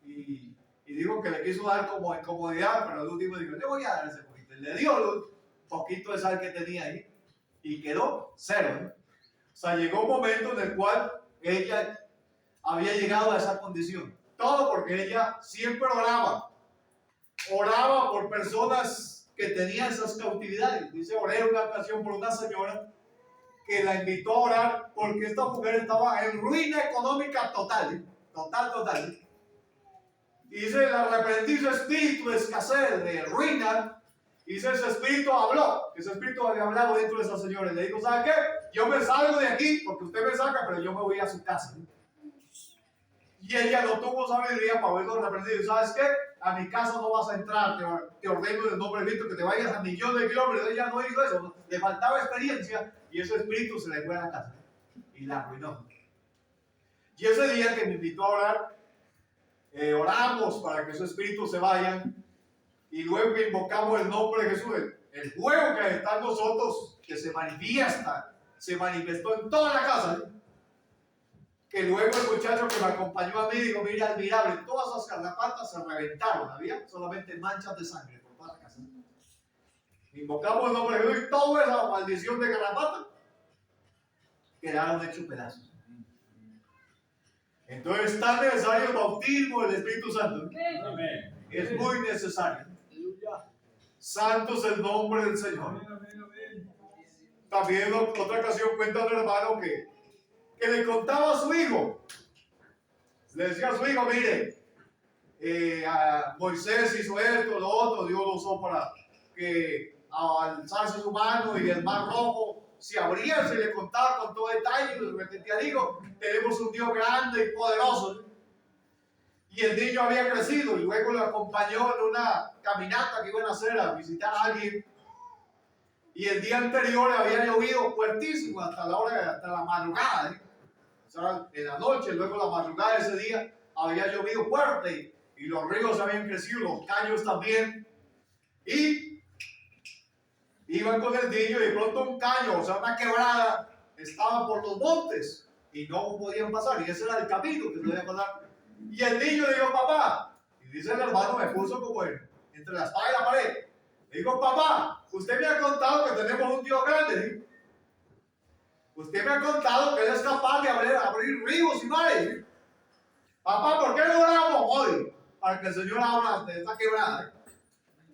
Y digo que le quiso dar como en comodidad, pero el último dijo, le voy a dar ese poquito. Y le dio un poquito de sal que tenía ahí y quedó cero, ¿eh? O sea, llegó un momento en el cual ella había llegado a esa condición. Todo porque ella siempre oraba por personas que tenían esas cautividades. Dice, oré en una ocasión por una señora que la invitó a orar porque esta mujer estaba en ruina económica total, total. Y dice, la reprendí su espíritu de escasez, de ruina. Y dice, ese espíritu habló, ese espíritu había hablado dentro de esa señora. Y le dijo, ¿sabe qué? Yo me salgo de aquí porque usted me saca, pero yo me voy a su casa. Y ella no tuvo sabiduría para haberlo reprendido. ¿Sabes qué? A mi casa no vas a entrar, te ordeno en el nombre de Cristo que te vayas a millones de kilómetros. Ella no hizo eso, le faltaba experiencia y ese espíritu se le fue a la casa y la arruinó. Y ese día que me invitó a orar, oramos para que ese espíritu se vaya, y luego invocamos el nombre de Jesús, el fuego que está en nosotros, que se manifiesta se manifestó en toda la casa. Que luego el muchacho que me acompañó a mí dijo, mira, admirable, todas las garrapatas se reventaron, había solamente manchas de sangre por toda la casa. Invocamos el nombre de Jesús y toda esa maldición de garrapata quedaron hechos pedazos. Entonces es tan necesario el bautismo del Espíritu Santo. Amén. Es muy necesario. Santo es el nombre del Señor. También en otra ocasión cuenta un hermano que le contaba a su hijo. Le decía a su hijo, mire, a Moisés hizo esto, lo otro, Dios lo usó para que alzarse su mano y el mar rojo se abría, se le contaba con todo detalle, y de repente digo, tenemos un Dios grande y poderoso. Y el niño había crecido y luego lo acompañó en una caminata que iban a hacer a visitar a alguien. Y el día anterior había llovido fuertísimo hasta la madrugada. O sea, en la noche, luego la madrugada de ese día había llovido fuerte y los ríos habían crecido, los caños también. Y iban con el niño y de pronto un caño, o sea, una quebrada, estaba por los montes y no podían pasar. Y ese era el camino que podían pasar. Y el niño le dijo, papá, y dice el hermano, me puso como entre la espada y la pared. Le digo, papá, usted me ha contado que tenemos un Dios grande, ¿sí? Usted me ha contado que Él es capaz de abrir ríos y mares, ¿sí? Papá, ¿por qué no oramos hoy? Para que el Señor abra de esta quebrada, ¿sí?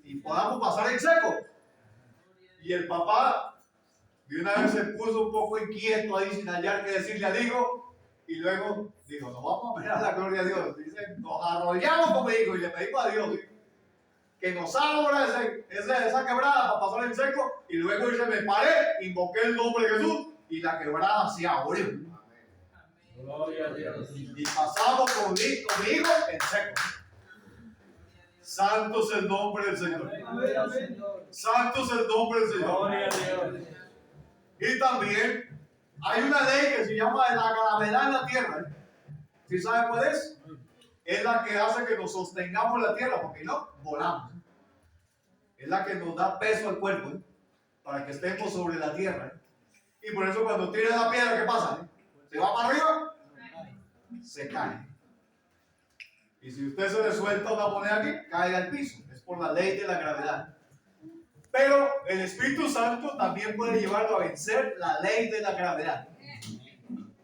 Y podamos pasar en seco. Y el papá de una vez se puso un poco inquieto ahí sin hallar que decirle al hijo. Y luego dijo, nos vamos a mirar la gloria a Dios. Dice, nos arrollamos como hijo y le pedimos a Dios, ¿sí?, que nos abra esa quebrada para pasar en seco. Y luego dice, me paré, invoqué el nombre de Jesús y la quebrada se abrió. Gloria a Dios. Y pasamos con mi hijo en seco. Santo es el nombre del Señor. Santo es el nombre del Señor. Gloria a Dios. Y también hay una ley que se llama de la gravedad en la tierra. ¿Sí sabe cuál es? Es la que hace que nos sostengamos en la tierra, porque no, volamos. Es la que nos da peso al cuerpo, ¿eh?, para que estemos sobre la tierra. ¿Eh? Y por eso cuando tira la piedra, ¿qué pasa? ¿Se va para arriba? Se cae. Y si usted se le suelta una moneda aquí, cae al piso. Es por la ley de la gravedad. Pero el Espíritu Santo también puede llevarlo a vencer la ley de la gravedad.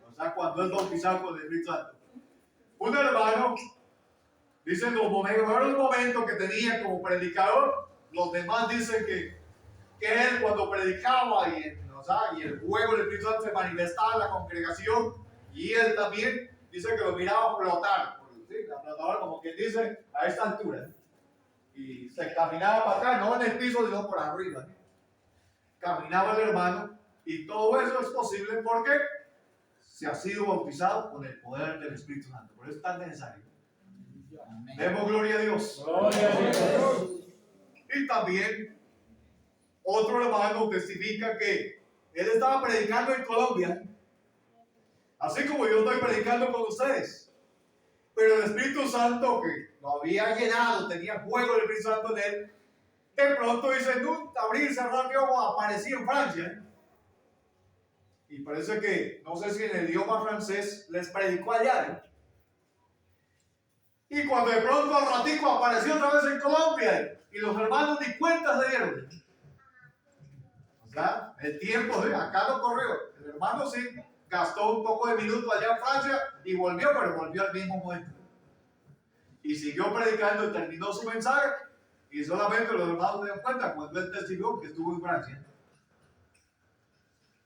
O sea, cuando es bautizado con el Espíritu Santo. Un hermano, dicen los momentos que tenía como predicador, los demás dicen que él cuando predicaba y el fuego del Espíritu Santo se manifestaba en la congregación, y él también dice que lo miraba flotar, ¿sí?, la plataforma, como quien dice, a esta altura. Y se caminaba para acá, no en el piso, sino por arriba. Caminaba el hermano, y todo eso es posible porque se ha sido bautizado con el poder del Espíritu Santo. Por eso es tan necesario. Demos gloria a Dios. Gloria a Dios. Y también otro hermano testifica que él estaba predicando en Colombia, así como yo estoy predicando con ustedes. Pero el Espíritu Santo, que lo había llenado, tenía fuego del Espíritu Santo en él, de pronto dice, abrir, cerrar, aparecía en Francia. Y parece que, no sé si en el idioma francés, les predicó allá. Y cuando de pronto al ratico apareció otra vez en Colombia, y los hermanos ni cuenta se dieron. O sea, el tiempo, ¿sí?, acá no corrió. El hermano sí gastó un poco de minutos allá en Francia y volvió, pero volvió al mismo momento. Y siguió predicando y terminó su mensaje, y solamente los hermanos se dieron cuenta cuando él testificó que estuvo en Francia.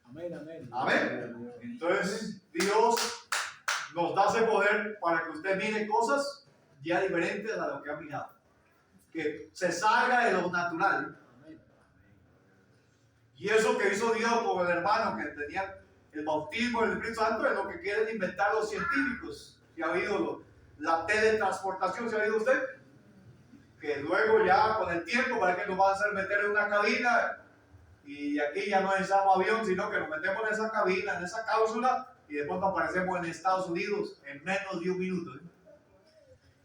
Amén, amén. Amén. Entonces, Dios nos da ese poder para que usted mire cosas ya diferentes a lo que ha mirado. Que se salga de lo natural. Y eso que hizo Dios con el hermano que tenía el bautismo del Espíritu Santo es lo que quieren inventar los científicos. Si ha habido la teletransportación, ¿se ha oído usted? Que luego ya con el tiempo, para que nos van a hacer meter en una cabina, y aquí ya no necesitamos avión, sino que nos metemos en esa cabina, en esa cápsula, y después aparecemos en Estados Unidos en menos de un minuto.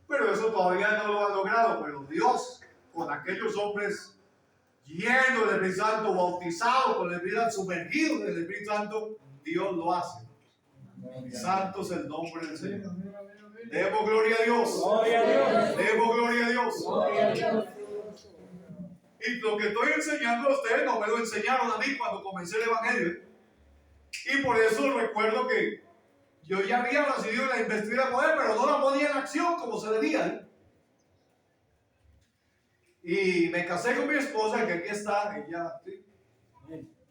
Pero eso todavía no lo ha logrado, pero Dios, con aquellos hombres lleno del Espíritu Santo, bautizado con el Espíritu Santo, sumergido en el Espíritu Santo, Dios lo hace. Santo es el nombre del Señor. Demos gloria a Dios. Gloria a Dios. Demos gloria a Dios. Gloria a Dios. Y lo que estoy enseñando a ustedes no me lo enseñaron a mí cuando comencé el Evangelio. Y por eso recuerdo que yo ya había recibido la investidura de poder, pero no la ponía en acción como se debía. Y me casé con mi esposa, que aquí está, ella ¿sí?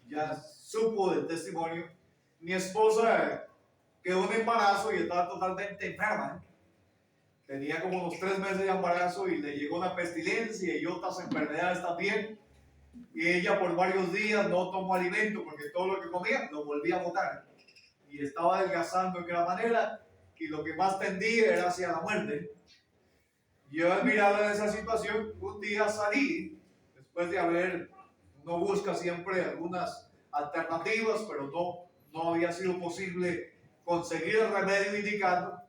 Ya supo del testimonio. Mi esposa quedó en embarazo y estaba totalmente enferma. Tenía como unos 3 meses de embarazo y le llegó una pestilencia y otras enfermedades también. Y ella por varios días no tomó alimento porque todo lo que comía lo volvía a botar. Y estaba adelgazando en gran manera y lo que más tendía era hacia la muerte. Yo al mirar en esa situación, un día salí, después de haber, uno busca siempre algunas alternativas, pero no había sido posible conseguir el remedio indicado.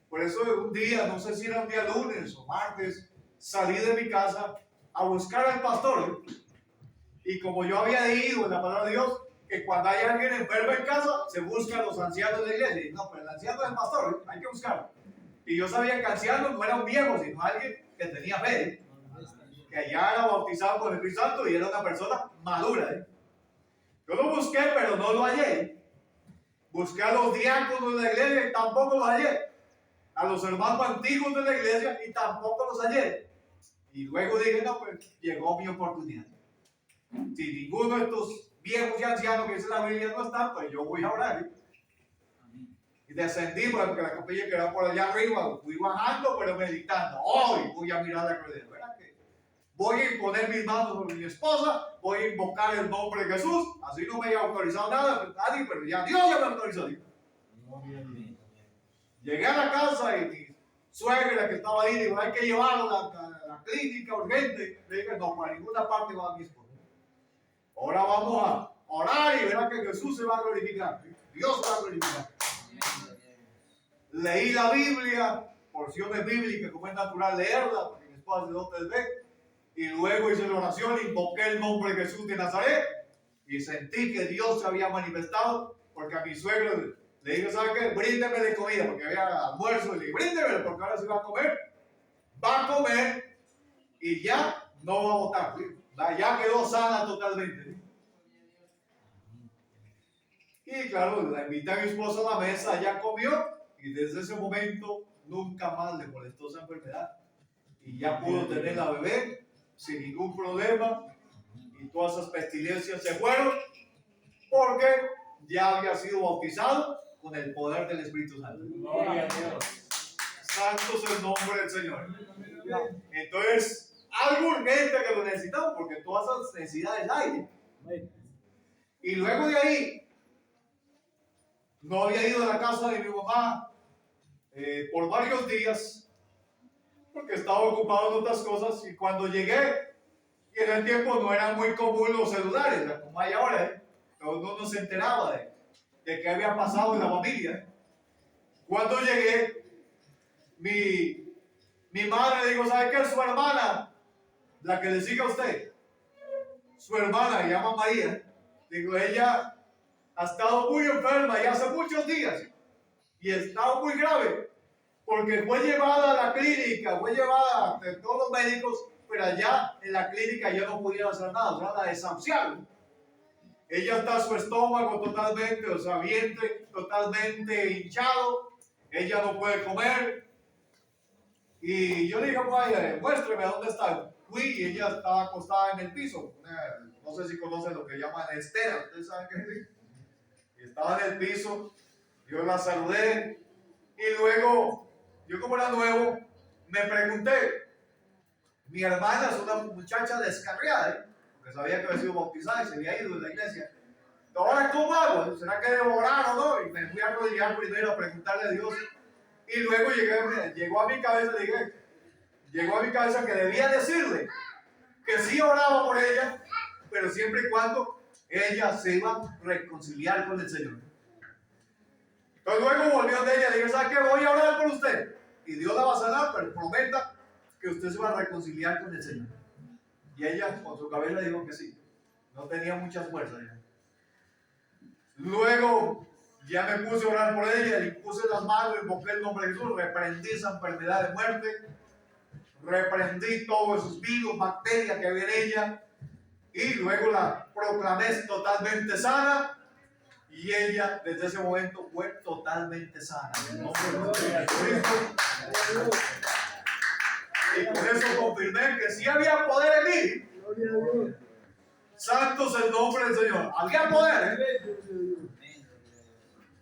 Por eso un día, no sé si era un día lunes o martes, salí de mi casa a buscar al pastor. Y como yo había ido en la palabra de Dios, que cuando hay alguien enfermo en casa, se buscan los ancianos de la iglesia. Y no, pero el anciano es el pastor, hay que buscarlo. Y yo sabía que anciano no era un viejo, sino alguien que tenía fe, que ya era bautizado con el Espíritu Santo y era una persona madura. Yo lo busqué, pero no lo hallé. Busqué a los diáconos de la iglesia y tampoco los hallé. A los hermanos antiguos de la iglesia y tampoco los hallé. Y luego dije, no, pues llegó mi oportunidad. Si ninguno de estos viejos y ancianos que dice la Biblia no está, pues yo voy a orar. Y descendí porque la capilla que era por allá arriba, fui bajando pero meditando. Hoy voy a mirar la cruz. Voy a imponer mis manos sobre mi esposa, voy a invocar el nombre de Jesús. Así no me haya autorizado nada, pero ya Dios ya me autorizó. Llegué a la casa y mi suegra que estaba ahí dijo, hay que llevarlo a la clínica urgente. Le dije, no, para ninguna parte va mi esposa. Ahora vamos a orar y verá que Jesús se va a glorificar. Dios se va a glorificar. Leí la Biblia, porciones bíblicas como es natural leerla, porque mi esposa de 2-3 veces. Y luego hice la oración, invoqué el nombre de Jesús de Nazaret y sentí que Dios se había manifestado, porque a mi suegro le dije, ¿sabe qué? Bríndeme de comida, porque había almuerzo, y le dije, bríndeme, porque ahora se va a comer. Va a comer y ya no va a botar, ¿sí? Ya quedó sana totalmente, ¿sí? Y claro, la invité a mi esposa a la mesa, ella comió y desde ese momento nunca más le molestó esa enfermedad. Y ya pudo tener la bebé sin ningún problema y todas esas pestilencias se fueron porque ya había sido bautizado con el poder del Espíritu Santo. Gloria a Dios. Santo es el nombre del Señor. Entonces, algo urgente que lo necesitamos porque todas esas necesidades hay. Y luego de ahí, no había ido a la casa de mi mamá por varios días porque estaba ocupado en otras cosas y cuando llegué, y en el tiempo no era muy común los celulares, como hay ahora, uno no se enteraba de qué había pasado en la familia. Cuando llegué, mi madre le dijo, ¿sabe qué? Su hermana, la que le sigue a usted, su hermana, se llama María, digo, ella ha estado muy enferma y hace muchos días y estaba muy grave porque fue llevada a la clínica, fue llevada de todos los médicos, pero allá en la clínica ya no pudieron hacer nada, o sea, la desahuciaron. Ella está su estómago totalmente, o sea, vientre totalmente hinchado, ella no puede comer. Y yo le dije, vaya, muéstreme dónde está. Fui y ella estaba acostada en el piso. No sé si conocen lo que llaman estera, ustedes saben qué es. Y estaba en el piso, yo la saludé y luego, yo como era nuevo, me pregunté, mi hermana es una muchacha descarriada, porque sabía que había sido bautizada y se había ido de la iglesia. Ahora, ¿cómo hago? ¿Será que debo orar o no? Y me fui a arrodillar primero a preguntarle a Dios. Y luego llegó a mi cabeza que debía decirle que sí oraba por ella, pero siempre y cuando ella se iba a reconciliar con el Señor. Entonces luego volvió de ella y le dije, ¿sabe qué? Voy a orar por usted. Y Dios la va a sanar, pero prometa que usted se va a reconciliar con el Señor. Y ella con su cabeza dijo que sí. No tenía muchas fuerzas ya. Luego ya me puse a orar por ella y puse las manos, invoqué el nombre de Jesús, reprendí esa enfermedad de muerte, reprendí todos esos virus, bacterias que había en ella, y luego la proclamé totalmente sana. Y ella desde ese momento fue totalmente sana. En el nombre de Jesucristo. Y con eso confirmé que sí había poder en mí. Santo es el nombre del Señor. Había poder.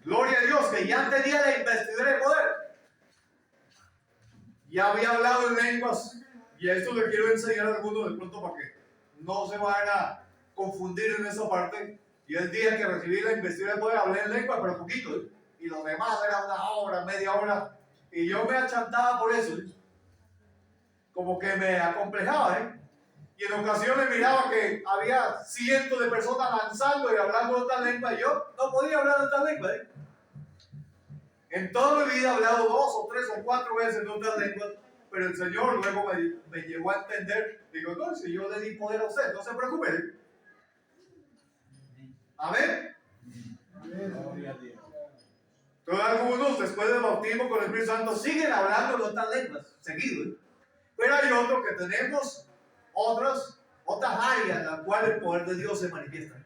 Gloria a Dios, que ya tenía la investidura de poder. Ya había hablado en lenguas. Y esto le quiero enseñar a algunos de pronto para que no se vayan a confundir en esa parte. Y el día que recibí la investidura de poder hablé en lengua, pero poquito, ¿eh? Y los demás era una hora, media hora. Y yo me achantaba por eso, ¿eh? Como que me acomplejaba, ¿eh? Y en ocasiones miraba que había cientos de personas lanzando y hablando en otra lengua. Y yo no podía hablar en otra lengua, ¿eh? En toda mi vida he hablado 2 o 3 o 4 veces en otras lenguas. Pero el Señor luego me llevó a entender. Digo, no, si yo le di poder a usted, no se preocupe, ¿eh? Amén. Pero algunos después del bautismo con el Espíritu Santo siguen hablando en otras lenguas, seguido, ¿eh? Pero hay otros que tenemos otras áreas en las cuales el poder de Dios se manifiesta.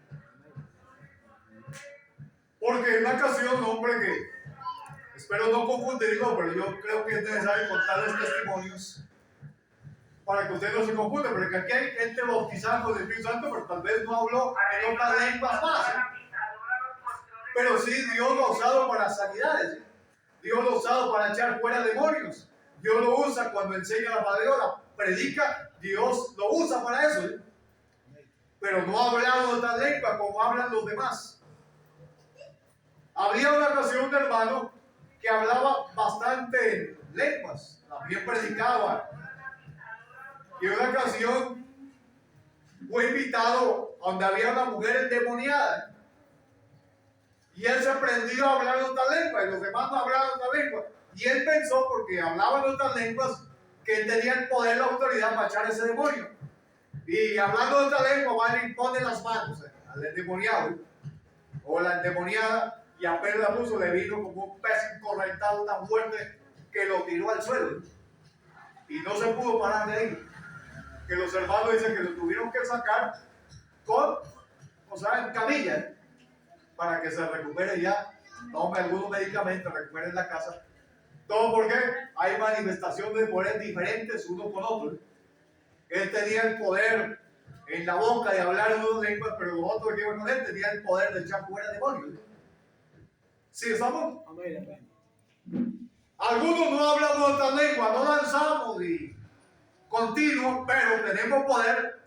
Porque en una ocasión, un hombre que espero no confundirlo, pero yo creo que es necesario contarles testimonios para que usted no se confunda, porque aquí hay gente bautizada con el Espíritu Santo, pero tal vez no habló en otras lenguas más, ¿eh? Pero sí, Dios lo ha usado para sanidades, ¿eh? Dios lo ha usado para echar fuera demonios. Dios lo usa cuando enseña la palabra, predica, Dios lo usa para eso, ¿eh? Pero no ha hablado de otra lengua como hablan los demás. Había una ocasión un hermano que hablaba bastante lenguas, también predicaba. Y en una ocasión fue invitado donde había una mujer endemoniada. Y él se aprendió a hablar en otra lengua y los demás no hablaban en otra lengua. Y él pensó, porque hablaban en otras lenguas, que él tenía el poder, la autoridad para echar ese demonio. Y hablando en otra lengua, va y pone las manos al endemoniado o la endemoniada, y apenas la puso, le vino como un pez incorrentado tan fuerte que lo tiró al suelo. Y no se pudo parar de ahí. Que los hermanos dicen que lo tuvieron que sacar en camilla, ¿eh? Para que se recupere ya, tome algunos medicamentos, recupere en la casa. Todo porque hay manifestaciones de poder diferentes uno con otro. Él tenía el poder en la boca de hablar en dos lenguas, pero los otros que iban con él tenían el poder de echar fuera demonios. ¿Sí estamos? Amén. Algunos no hablamos otras lenguas, no lanzamos y continuo, pero tenemos poder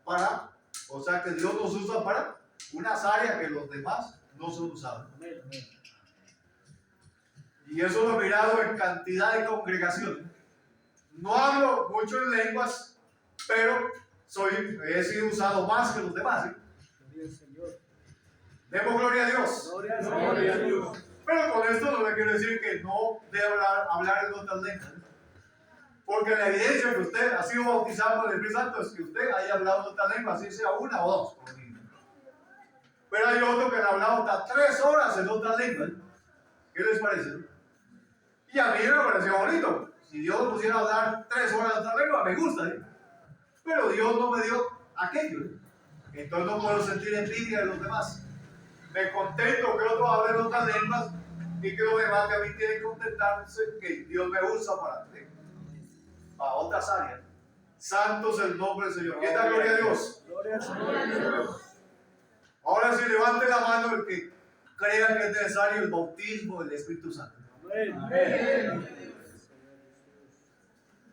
para, o sea que Dios nos usa para unas áreas que los demás no son usados. Y eso lo he mirado en cantidad de congregaciones. No hablo mucho en lenguas, pero he sido usado más que los demás, ¿eh? Demos gloria a Dios. Gloria a Dios. Pero con esto no le quiero decir que no debe hablar en otras lenguas, ¿eh? Porque la evidencia que usted ha sido bautizado con el Espíritu Santo es que usted haya hablado en otras lenguas, así sea una o dos. Pero hay otro que le ha hablado hasta 3 horas en otras lenguas. ¿Qué les parece? Y a mí me pareció bonito. Si Dios me pusiera a hablar 3 horas en otra lengua, me gusta, ¿eh? Pero Dios no me dio aquello, ¿eh? Entonces no puedo sentir envidia de los demás. Me contento que otros hablen otras lenguas y que los demás que a mí tienen que contentarse que Dios me usa para otras áreas. Santo es el nombre del Señor. ¿Quién da gloria a Dios? Gloria a Dios. Ahora sí, levante la mano el que crea que es necesario el bautismo del Espíritu Santo. Amén.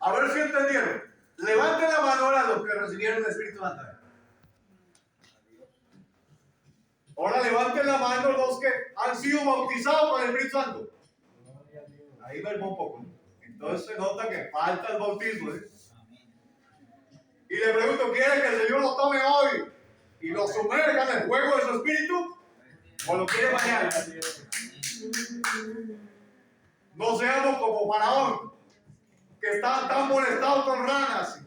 A ver si entendieron. Levanten la mano ahora los que recibieron el Espíritu Santo. Ahora levanten la mano los que han sido bautizados con el Espíritu Santo. Ahí mermó un poco, ¿no? Entonces se nota que falta el bautismo, ¿eh? Y le pregunto, ¿quiere que el Señor lo tome hoy y lo sumerja en el fuego de su Espíritu? ¿O lo quiere mañana? No seamos como Faraón, que estaba tan molestado con ranas.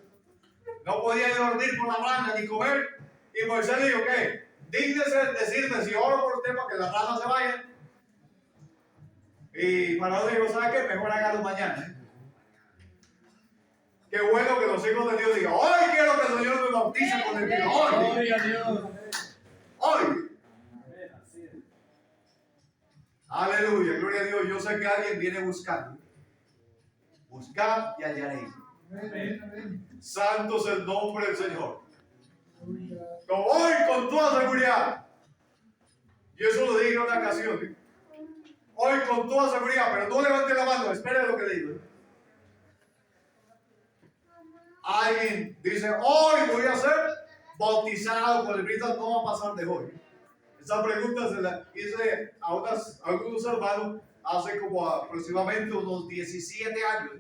No podía ir a dormir por la rana ni comer. Y Moisés le dijo, ¿qué? Dígnese decirme si oro por usted para que las ranas se vayan. Y Faraón dijo, ¿sabe qué? Mejor hágalo mañana. Qué bueno que los hijos de Dios digan, hoy quiero que el Señor me bautice con el vino. Hoy. Gloria a Dios. Hoy. Aleluya, gloria a Dios. Yo sé que alguien viene buscando. Buscad y hallaréis. Santo es el nombre del Señor. Como hoy con toda seguridad. Y eso lo dije en una ocasión. Hoy con toda seguridad, pero no levante la mano, espere lo que digo. Alguien dice, hoy voy a ser bautizado con el Espíritu Santo, ¿cómo va a pasar de hoy? Esa pregunta se la hice a algunos hermanos hace como aproximadamente unos 17 años.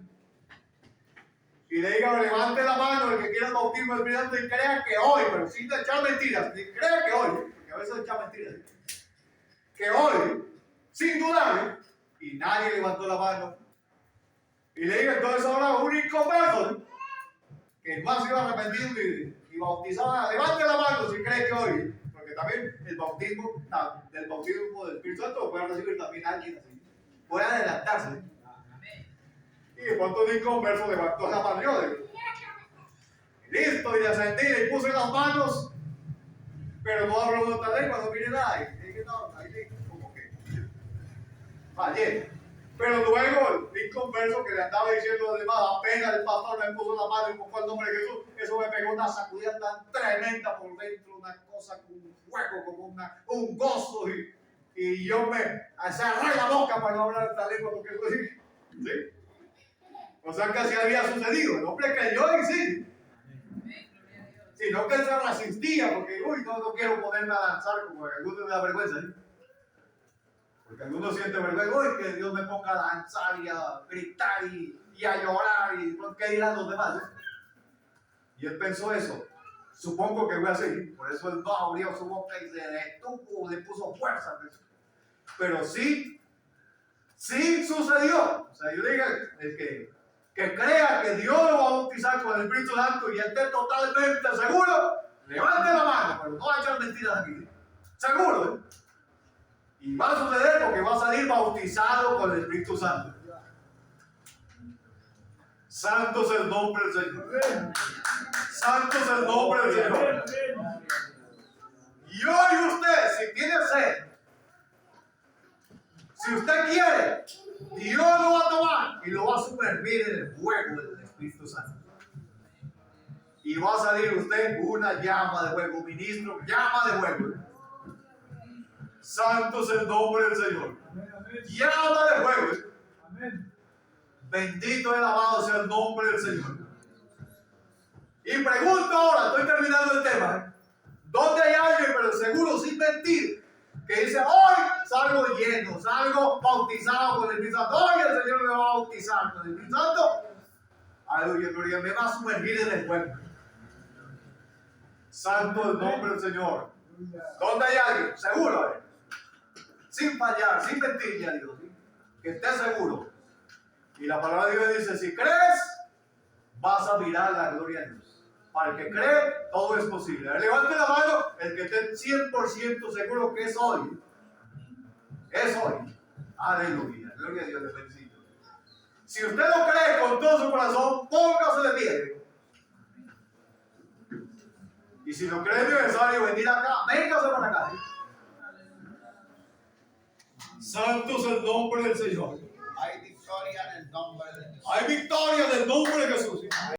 Y le digo, levante la mano el que quiera el bautismo del Espíritu Santo y crea que hoy, pero sin echar mentiras, crea que hoy, porque a veces echan mentiras, que hoy, sin dudar, y nadie levantó la mano. Y le digo, entonces ahora un inconverso, que no ha sido arrepentido y bautizado, levante la mano si cree que hoy, porque también el bautismo del Espíritu Santo lo puede recibir también alguien así, puede adelantarse. Y de pronto un inconverso levantó la mano, y listo, y descendí y puse las manos, pero no hablo de otra lengua, no viene nada. Y dije, no, ahí como que fallé. Pero luego el inconverso que le andaba diciendo a los demás, apenas el pastor me puso la mano y invocó el nombre de Jesús, eso me pegó una sacudida tan tremenda por dentro, una cosa como un fuego, como un gozo, y yo me cerré la boca para no hablar esta lengua, porque ¿sí? O sea, que así había sucedido, el hombre creyó y sí. Sino que él se resistía, porque uy, no quiero ponerme a danzar, como que a algunos me da vergüenza, ¿eh? Porque algunos sienten vergüenza, uy, que Dios me ponga a danzar y a gritar y a llorar, y ¿qué dirán los demás? Y él pensó eso. Supongo que fue así, por eso él no abrió su boca y se detuvo, le puso fuerza. Pero sí sucedió. O sea, yo digo, el que crea que Dios lo va a bautizar con el Espíritu Santo y esté totalmente seguro, levante la mano, pero no va a echar mentiras aquí. Seguro, ¿eh? Y va a suceder porque va a salir bautizado con el Espíritu Santo. Santo es el nombre del Señor. Santo es el nombre del Señor. Y hoy usted, si tiene sed, si usted quiere, Dios lo va a tomar y lo va a sumergir en el fuego del Espíritu Santo. Y va a salir usted una llama de fuego, ministro, llama de fuego. Santo es el nombre del Señor. Llama de fuego. Bendito y alabado sea el nombre del Señor. Y pregunto ahora, estoy terminando el tema. ¿Dónde hay alguien, pero seguro, sin mentir, que dice, hoy salgo lleno, salgo bautizado con el Espíritu Santo? Hoy el Señor me va a bautizar con el Espíritu Santo. Aleluya, gloria, me va a sumergir en el fuego. Santo el nombre del Señor. ¿Dónde hay alguien? Seguro, sin fallar, sin mentir, ya Dios, ¿sí? Que esté seguro. Y la palabra de Dios dice, si crees, vas a mirar la gloria de Dios. Para el que cree, todo es posible. Levante la mano el que esté 100% seguro que es hoy. Es hoy. Aleluya. Gloria a Dios, le felicito. Si usted lo cree con todo su corazón, póngase de pie. Y si lo cree necesario venir acá, véngase para acá. Santo es el nombre del Señor. Hay victoria en el nombre de Jesús. Hay victoria en el nombre de Jesús.